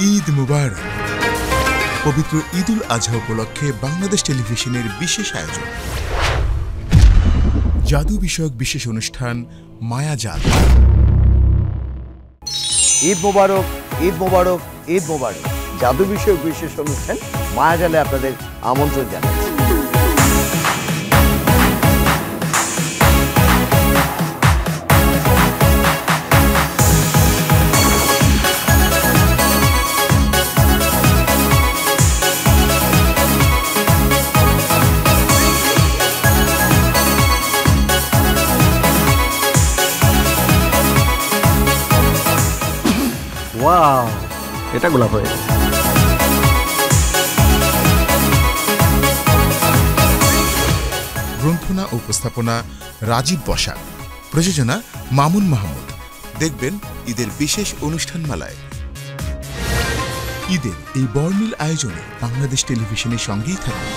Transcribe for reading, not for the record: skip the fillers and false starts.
ঈদ মুবারক। পবিত্র ঈদুল আজহা উপলক্ষে বাংলাদেশ টেলিভিশনের বিশেষ আয়োজন, জাদু বিষয়ক বিশেষ অনুষ্ঠান মায়াজাল। ঈদ মোবারক, ঈদ মোবারক, ঈদ মোবারক। জাদু বিষয়ক বিশেষ অনুষ্ঠান মায়াজালে আপনাদের আমন্ত্রণ জানাচ্ছি। ওয়াও, এটা গোলাপ হয়ে গেছে। গ্রন্থনা ও উপস্থাপনা রাজীব বসাক, প্রযোজনা মামুন মাহমুদ। দেখবেন ঈদের বিশেষ অনুষ্ঠানমালায়। ঈদের এই বর্ণিল আয়োজনে বাংলাদেশ টেলিভিশনের সঙ্গেই থাকুন।